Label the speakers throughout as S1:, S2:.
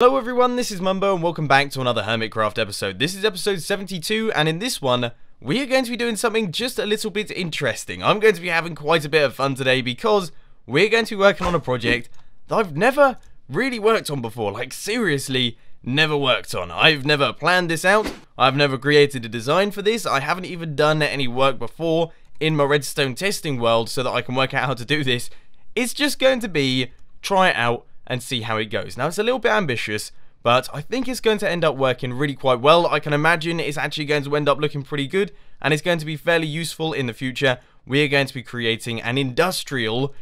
S1: Hello everyone, this is Mumbo and welcome back to another Hermitcraft episode. This is episode 72 and in this one, we are going to be doing something just a little bit interesting. I'm going to be having quite a bit of fun today because we're going to be working on a project that I've never really worked on before. Like seriously, never worked on. I've never planned this out. I've never created a design for this. I haven't even done any work before in my Redstone testing world so that I can work out how to do this. It's just going to be try it out and see how it goes. Now, it's a little bit ambitious, but I think it's going to end up working really quite well. I can imagine it's actually going to end up looking pretty good, and it's going to be fairly useful in the future. We are going to be creating an industrial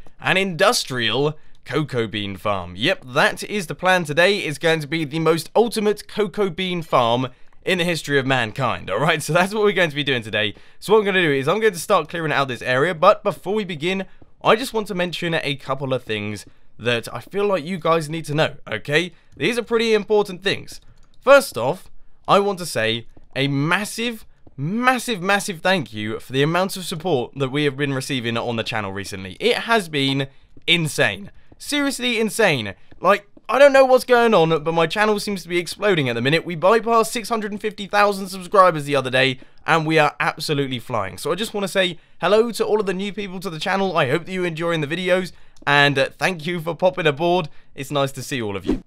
S1: cocoa bean farm. Yep, that is the plan today. It's going to be the most ultimate cocoa bean farm in the history of mankind, alright? So that's what we're going to be doing today. So what I'm going to do is I'm going to start clearing out this area, but before we begin, I just want to mention a couple of things that I feel like you guys need to know, okay? These are pretty important things. First off, I want to say a massive thank you for the amount of support that we have been receiving on the channel recently. It has been insane. Seriously insane. Like, I don't know what's going on, but my channel seems to be exploding at the minute. We bypassed 650,000 subscribers the other day, and we are absolutely flying. So I just want to say hello to all of the new people to the channel. I hope that you're enjoying the videos, and thank you for popping aboard. It's nice to see all of you.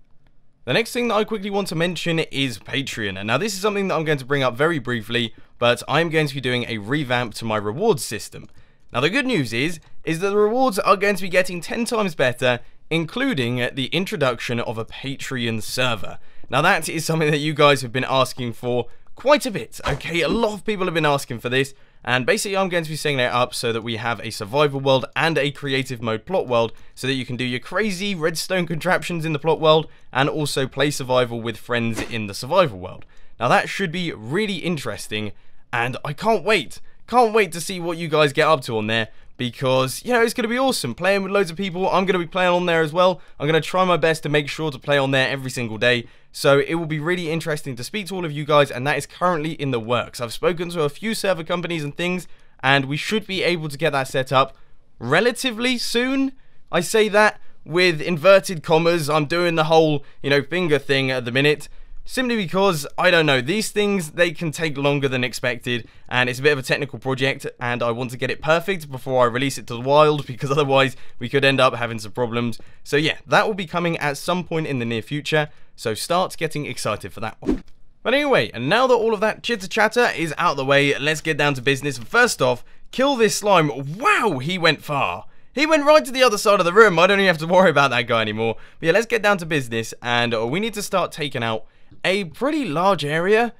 S1: The next thing that I quickly want to mention is Patreon. And now this is something that I'm going to bring up very briefly, but I'm going to be doing a revamp to my rewards system. Now the good news is that the rewards are going to be getting 10 times better, including the introduction of a Patreon server. Now that is something that you guys have been asking for quite a bit, okay? A lot of people have been asking for this, and basically I'm going to be setting it up so that we have a survival world and a creative mode plot world, so that you can do your crazy redstone contraptions in the plot world, and also play survival with friends in the survival world. Now that should be really interesting, and I can't wait to see what you guys get up to on there, because, you know, it's going to be awesome playing with loads of people. I'm going to be playing on there as well. I'm going to try my best to make sure to play on there every single day. So it will be really interesting to speak to all of you guys, and that is currently in the works. I've spoken to a few server companies and things, and we should be able to get that set up relatively soon. I say that with inverted commas. I'm doing the whole, you know, finger thing at the minute. Simply because, I don't know, these things, they can take longer than expected, and it's a bit of a technical project, and I want to get it perfect before I release it to the wild, because otherwise we could end up having some problems. So yeah, that will be coming at some point in the near future, so start getting excited for that one. But anyway, and now that all of that chitter chatter is out of the way, let's get down to business. First off, kill this slime. Wow, he went far. He went right to the other side of the room. I don't even have to worry about that guy anymore. But yeah, let's get down to business, and we need to start taking out a pretty large area.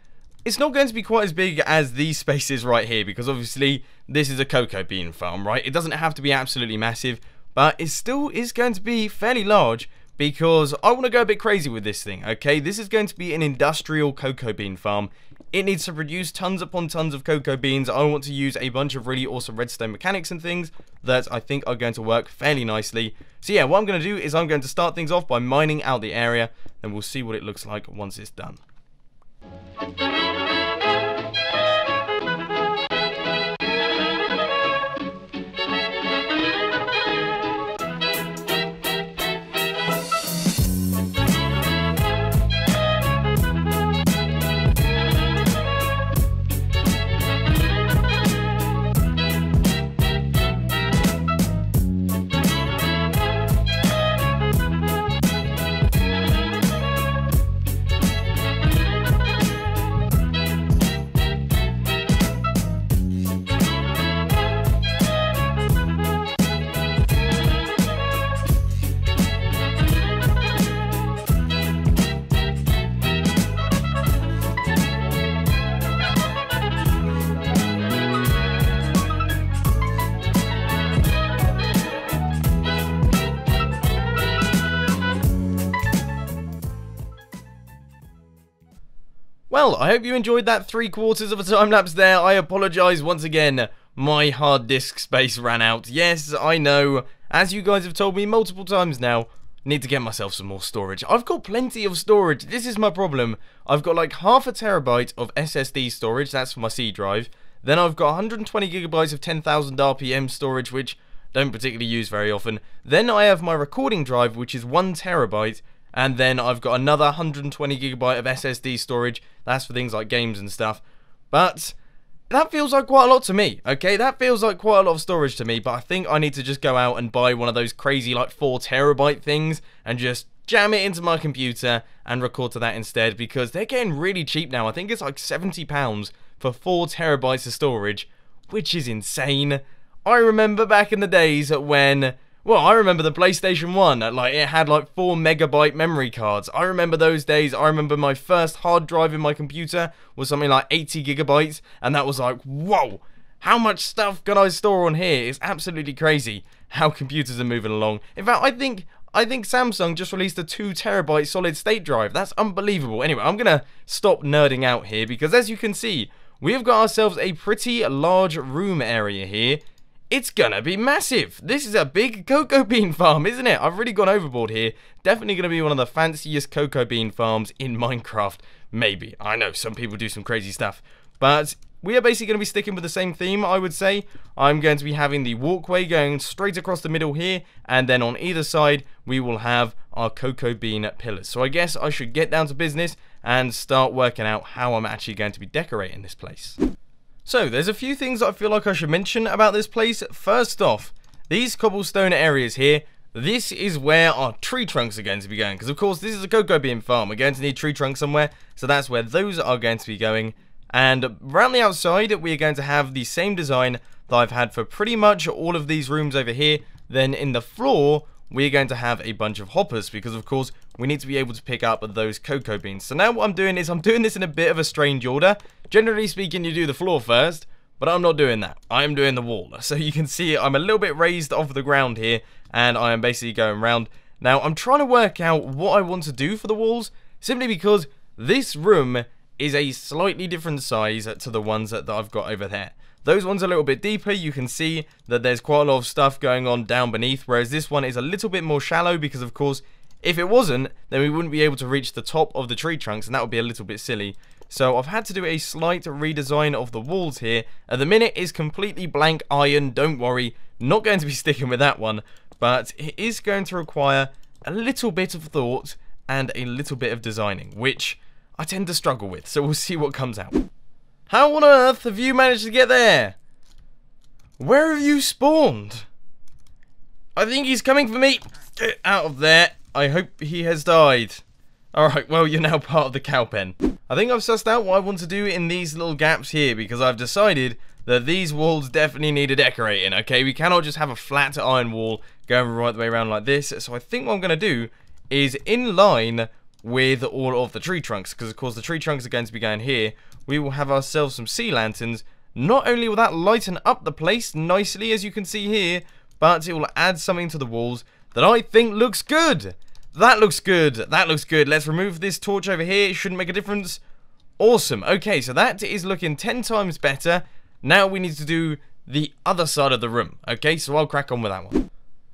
S1: It's not going to be quite as big as these spaces right here, because obviously this is a cocoa bean farm, right? It doesn't have to be absolutely massive, but it still is going to be fairly large, because I want to go a bit crazy with this thing, okay? This is going to be an industrial cocoa bean farm. It needs to produce tons upon tons of cocoa beans. I want to use a bunch of really awesome redstone mechanics and things that I think are going to work fairly nicely. So yeah, what I'm going to do is I'm going to start things off by mining out the area, and we'll see what it looks like once it's done. Well, I hope you enjoyed that 3/4 of a time lapse there. I apologise once again. My hard disk space ran out. Yes, I know. As you guys have told me multiple times now, need to get myself some more storage. I've got plenty of storage. This is my problem. I've got like half a terabyte of SSD storage. That's for my C drive. Then I've got 120 gigabytes of 10,000 RPM storage, which don't particularly use very often. Then I have my recording drive, which is 1 terabyte. And then I've got another 120GB of SSD storage. That's for things like games and stuff. But that feels like quite a lot to me, okay? That feels like quite a lot of storage to me, but I think I need to just go out and buy one of those crazy, like, 4TB things and just jam it into my computer and record to that instead, because they're getting really cheap now. I think it's like £70 for 4TB of storage, which is insane. I remember back in the days when... Well, I remember the PlayStation 1, like, it had like 4MB memory cards. I remember those days. I remember my first hard drive in my computer was something like 80GB, and that was like, whoa, how much stuff can I store on here? It's absolutely crazy how computers are moving along. In fact, I think Samsung just released a 2TB solid state drive. That's unbelievable. Anyway, I'm gonna stop nerding out here, because as you can see, we've got ourselves a pretty large room area here. It's gonna be massive. This is a big cocoa bean farm, isn't it? I've really gone overboard here. Definitely gonna be one of the fanciest cocoa bean farms in Minecraft. Maybe. I know, some people do some crazy stuff. But we are basically gonna be sticking with the same theme, I would say. I'm going to be having the walkway going straight across the middle here, and then on either side, we will have our cocoa bean pillars. So I guess I should get down to business and start working out how I'm actually going to be decorating this place. So, there's a few things that I feel like I should mention about this place. First off, these cobblestone areas here, this is where our tree trunks are going to be going. Because, of course, this is a cocoa bean farm. We're going to need tree trunks somewhere. So, that's where those are going to be going. And around the outside, we are going to have the same design that I've had for pretty much all of these rooms over here. Then, in the floor, we're going to have a bunch of hoppers. Because, of course, we need to be able to pick up those cocoa beans. So, now what I'm doing is I'm doing this in a bit of a strange order. Generally speaking, you do the floor first, but I'm not doing that. I am doing the wall. So you can see I'm a little bit raised off the ground here, and I am basically going around. Now, I'm trying to work out what I want to do for the walls, simply because this room is a slightly different size to the ones that I've got over there. Those ones are a little bit deeper. You can see that there's quite a lot of stuff going on down beneath, whereas this one is a little bit more shallow because, of course, if it wasn't, then we wouldn't be able to reach the top of the tree trunks, and that would be a little bit silly. So I've had to do a slight redesign of the walls here. At the minute, it's completely blank iron, don't worry. Not going to be sticking with that one, but it is going to require a little bit of thought and a little bit of designing, which I tend to struggle with, so we'll see what comes out. How on earth have you managed to get there? Where have you spawned? I think he's coming for me. Get out of there. I hope he has died. Alright, well, you're now part of the cow pen. I think I've sussed out what I want to do in these little gaps here, because I've decided that these walls definitely need a decorating, okay? We cannot just have a flat iron wall going right the way around like this. So I think what I'm going to do is in line with all of the tree trunks, because of course the tree trunks are going to be going here. We will have ourselves some sea lanterns. Not only will that lighten up the place nicely, as you can see here, but it will add something to the walls that I think looks good. That looks good. That looks good. Let's remove this torch over here. It shouldn't make a difference. Awesome. Okay, so that is looking 10 times better. Now we need to do the other side of the room. Okay, so I'll crack on with that one.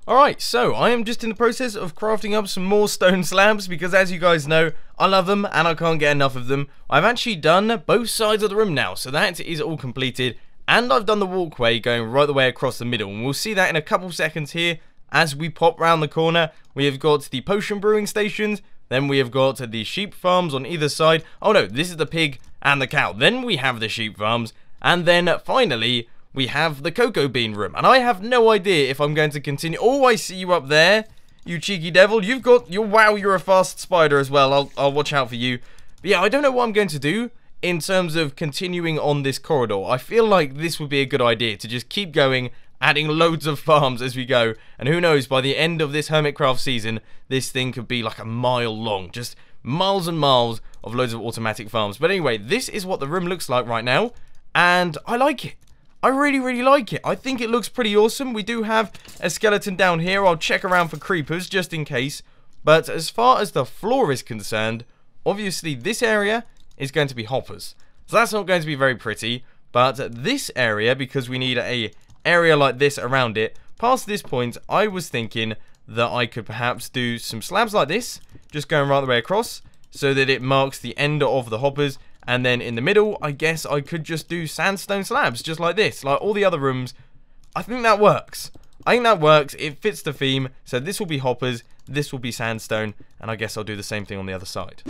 S1: Alright, so I am just in the process of crafting up some more stone slabs, because as you guys know, I love them and I can't get enough of them. I've actually done both sides of the room now, so that is all completed. And I've done the walkway going right the way across the middle, and we'll see that in a couple seconds here. As we pop round the corner, we have got the potion brewing stations, then we have got the sheep farms on either side. Oh no, this is the pig and the cow. Then we have the sheep farms, and then finally, we have the cocoa bean room. And I have no idea if I'm going to continue. Oh, I see you up there, you cheeky devil. You've got your... Wow, you're a fast spider as well. I'll watch out for you. But yeah, I don't know what I'm going to do in terms of continuing on this corridor. I feel like this would be a good idea to just keep going, adding loads of farms as we go, and who knows, by the end of this Hermitcraft season, this thing could be like a mile long, just miles and miles of loads of automatic farms. But anyway, this is what the room looks like right now, and I like it. I really, really like it. I think it looks pretty awesome. We do have a skeleton down here. I'll check around for creepers just in case, but as far as the floor is concerned, obviously this area is going to be hoppers, so that's not going to be very pretty. But this area, because we need a area like this around it, past this point, I was thinking that I could perhaps do some slabs like this, just going right the way across, so that it marks the end of the hoppers. And then in the middle, I guess I could just do sandstone slabs, just like this, like all the other rooms. I think that works. I think that works. It fits the theme. So this will be hoppers. this will be sandstone, and I guess I'll do the same thing on the other side.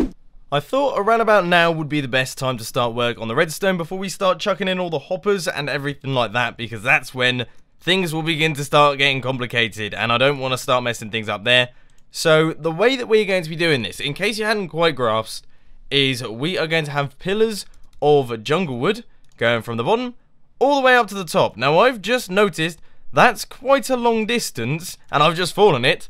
S1: I thought around about now would be the best time to start work on the redstone before we start chucking in all the hoppers and everything like that, because that's when things will begin to start getting complicated, and I don't want to start messing things up there. So the way that we're going to be doing this, in case you hadn't quite grasped, is we are going to have pillars of jungle wood going from the bottom all the way up to the top. Now I've just noticed that's quite a long distance, and I've just fallen it.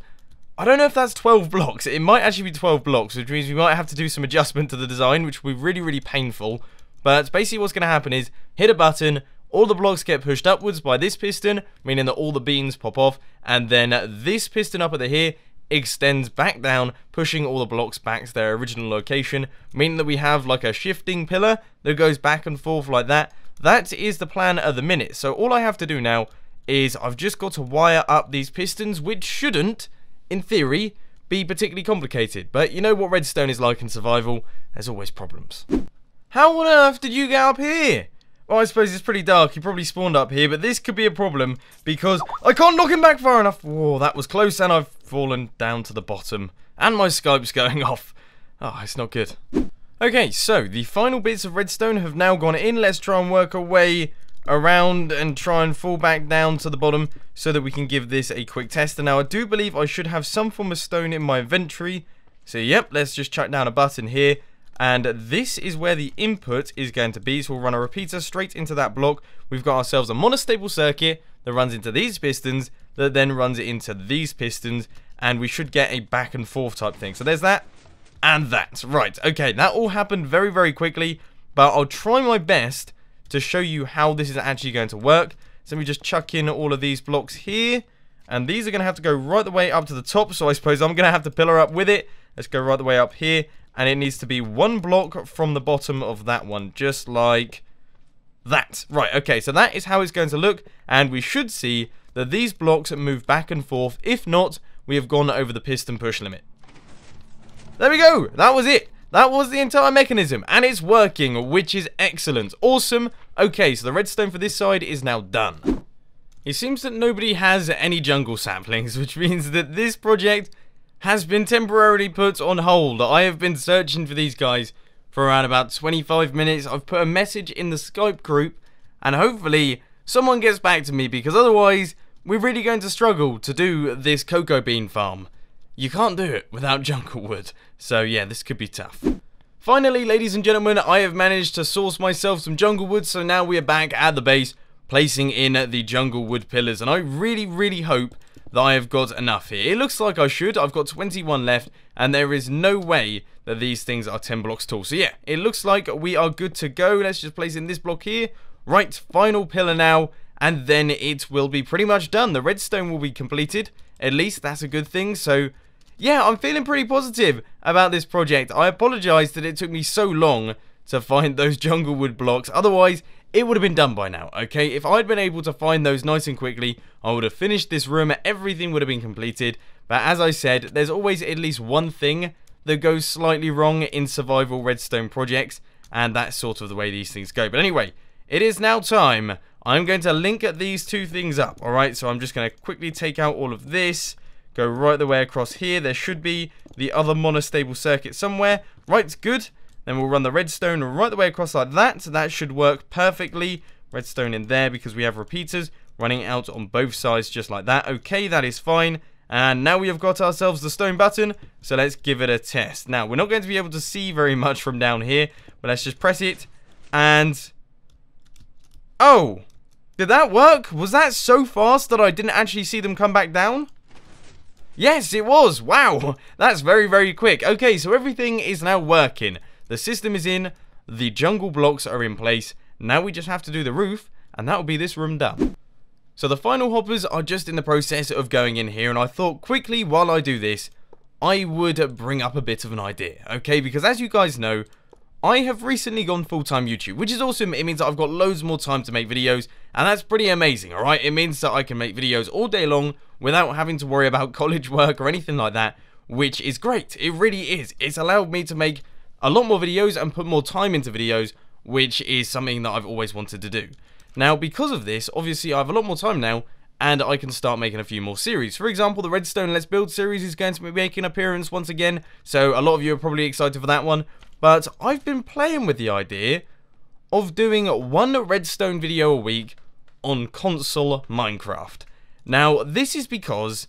S1: I don't know if that's 12 blocks. It might actually be 12 blocks, which means we might have to do some adjustment to the design, which will be really, really painful. But basically what's going to happen is, hit a button, all the blocks get pushed upwards by this piston, meaning that all the beams pop off, and then this piston up at the here extends back down, pushing all the blocks back to their original location, meaning that we have like a shifting pillar that goes back and forth like that. That is the plan at the minute. So all I have to do now is I've just got to wire up these pistons, which shouldn't, in theory, be particularly complicated. But you know what redstone is like in survival, there's always problems. How on earth did you get up here? Well, I suppose it's pretty dark, you probably spawned up here, but this could be a problem because I can't knock him back far enough. Whoa, that was close, and I've fallen down to the bottom, and my Skype's going off. Oh, it's not good. Okay, so the final bits of redstone have now gone in. Let's try and work our way around and try and fall back down to the bottom so that we can give this a quick test. And now I do believe I should have some form of stone in my inventory. So yep, let's just chuck down a button here. And this is where the input is going to be. So we'll run a repeater straight into that block. We've got ourselves a monostable circuit that runs into these pistons, that then runs it into these pistons, and we should get a back and forth type thing. So there's that, and that. Right, okay, that all happened very, very quickly, but I'll try my best to show you how this is actually going to work. So let me just chuck in all of these blocks here, and these are going to have to go right the way up to the top, so I suppose I'm going to have to pillar up with it. Let's go right the way up here, and it needs to be one block from the bottom of that one, just like that. Right, okay, so that is how it's going to look, and we should see that these blocks move back and forth. If not, we have gone over the piston push limit. There we go, that was it. That was the entire mechanism, and it's working, which is excellent. Awesome. Okay, so the redstone for this side is now done. It seems that nobody has any jungle saplings, which means that this project has been temporarily put on hold. I have been searching for these guys for around about 25 minutes. I've put a message in the Skype group, and hopefully someone gets back to me, because otherwise we're really going to struggle to do this cocoa bean farm. You can't do it without jungle wood, so yeah, this could be tough. Finally, ladies and gentlemen, I have managed to source myself some jungle wood, so now we are back at the base, placing in the jungle wood pillars, and I really, really hope that I have got enough here. It looks like I should. I've got 21 left, and there is no way that these things are 10 blocks tall. So yeah, it looks like we are good to go. Let's just place in this block here. Right, final pillar now, and then it will be pretty much done. The redstone will be completed. At least that's a good thing. So yeah, I'm feeling pretty positive about this project. I apologize that it took me so long to find those jungle wood blocks. Otherwise, it would have been done by now, okay? If I'd been able to find those nice and quickly, I would have finished this room, everything would have been completed. But as I said, there's always at least one thing that goes slightly wrong in survival redstone projects, and that's sort of the way these things go. But anyway, it is now time. I'm going to link these two things up, alright? So I'm just going to quickly take out all of this, go right the way across here. There should be the other monostable circuit somewhere. Right, good. Then we'll run the redstone right the way across like that. So that should work perfectly. Redstone in there because we have repeaters running out on both sides just like that. Okay, that is fine. And now we have got ourselves the stone button. So let's give it a test. Now, we're not going to be able to see very much from down here. But let's just press it. And oh, did that work? Was that so fast that I didn't actually see them come back down? Yes, it was. Wow, that's very, very quick. Okay, so everything is now working. The system is in, the jungle blocks are in place. Now we just have to do the roof, and that will be this room done. So the final hoppers are just in the process of going in here, and I thought quickly while I do this, I would bring up a bit of an idea, okay? Because as you guys know, I have recently gone full-time YouTube, which is awesome. It means that I've got loads more time to make videos, and that's pretty amazing, alright? It means that I can make videos all day long without having to worry about college work or anything like that, which is great. It really is. It's allowed me to make a lot more videos and put more time into videos, which is something that I've always wanted to do. Now, because of this, obviously I have a lot more time now, and I can start making a few more series. For example, the Redstone Let's Build series is going to be making an appearance once again, so a lot of you are probably excited for that one. But I've been playing with the idea of doing one Redstone video a week on console Minecraft. Now, this is because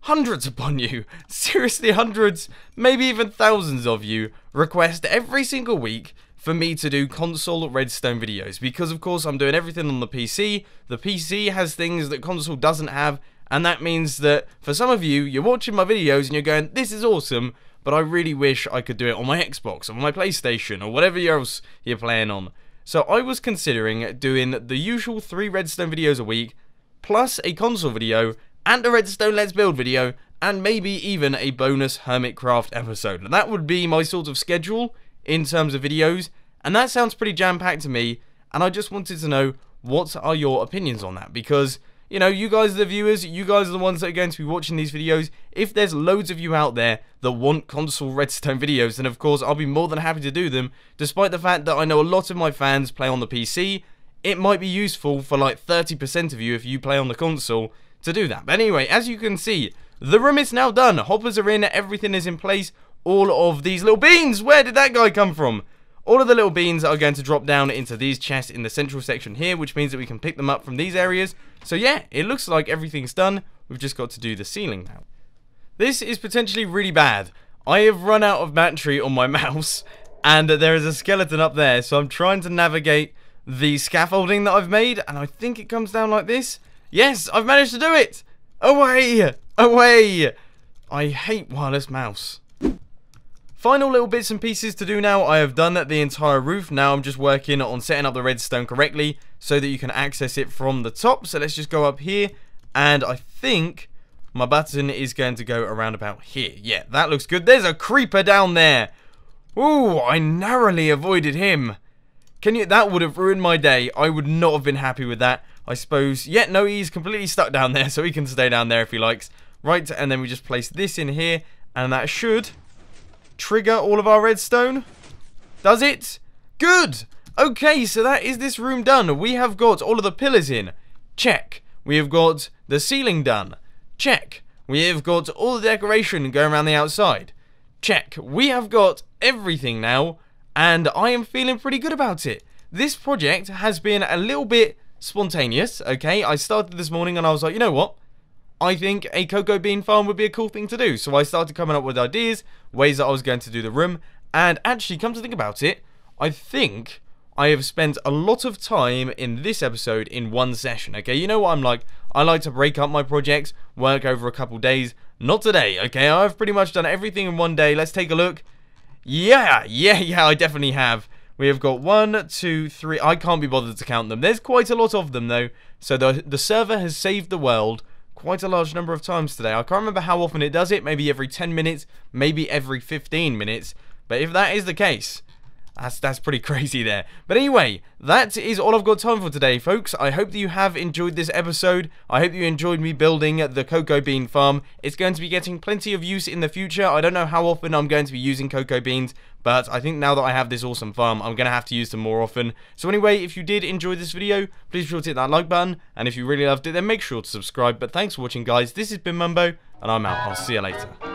S1: hundreds upon you, seriously hundreds, maybe even thousands of you, request every single week for me to do console Redstone videos. Because, of course, I'm doing everything on the PC. The PC has things that console doesn't have, and that means that for some of you, you're watching my videos and you're going, this is awesome, but I really wish I could do it on my Xbox, or my PlayStation, or whatever else you're playing on. So I was considering doing the usual 3 Redstone videos a week, plus a console video, and a Redstone Let's Build video, and maybe even a bonus Hermitcraft episode. And that would be my sort of schedule in terms of videos, and that sounds pretty jam-packed to me, and I just wanted to know, what are your opinions on that? Because, you know, you guys are the viewers, you guys are the ones that are going to be watching these videos. If there's loads of you out there that want console Redstone videos, then of course I'll be more than happy to do them, despite the fact that I know a lot of my fans play on the PC. It might be useful for like 30% of you if you play on the console to do that. But anyway, as you can see, the room is now done. Hoppers are in, everything is in place. All of these little beans, where did that guy come from? All of the little beans are going to drop down into these chests in the central section here, which means that we can pick them up from these areas. So yeah, it looks like everything's done. We've just got to do the ceiling now. This is potentially really bad. I have run out of battery on my mouse, and there is a skeleton up there, so I'm trying to navigate the scaffolding that I've made, and I think it comes down like this. Yes, I've managed to do it! Away! Away! I hate wireless mouse. Final little bits and pieces to do now. I have done the entire roof. Now I'm just working on setting up the redstone correctly so that you can access it from the top. So let's just go up here, and I think my button is going to go around about here. Yeah, that looks good. There's a creeper down there. Ooh, I narrowly avoided him. That would have ruined my day. I would not have been happy with that, I suppose. Yeah, no, he's completely stuck down there, so he can stay down there if he likes. Right, and then we just place this in here, and that should trigger all of our redstone. Does it? Good! Okay, so that is this room done. We have got all of the pillars in. Check. We have got the ceiling done. Check. We have got all the decoration going around the outside. Check. We have got everything now, and I am feeling pretty good about it. This project has been a little bit spontaneous, okay? I started this morning and I was like, you know what? I think a cocoa bean farm would be a cool thing to do. So I started coming up with ideas, ways that I was going to do the room, and actually, come to think about it, I think I have spent a lot of time in this episode in one session, okay? You know what I'm like? I like to break up my projects, work over a couple days. Not today, okay? I've pretty much done everything in one day. Let's take a look. Yeah, I definitely have. We have got 1, 2, 3. I can't be bothered to count them. There's quite a lot of them, though. So the server has saved the world quite a large number of times today. I can't remember how often it does it. Maybe every 10 minutes, maybe every 15 minutes. But if that is the case, that's pretty crazy there. But anyway, that is all I've got time for today, folks. I hope that you have enjoyed this episode. I hope you enjoyed me building the cocoa bean farm. It's going to be getting plenty of use in the future. I don't know how often I'm going to be using cocoa beans, but I think now that I have this awesome farm, I'm going to have to use them more often. So anyway, if you did enjoy this video, please be sure to hit that like button. And if you really loved it, then make sure to subscribe. But thanks for watching, guys. This has been Mumbo, and I'm out. I'll see you later.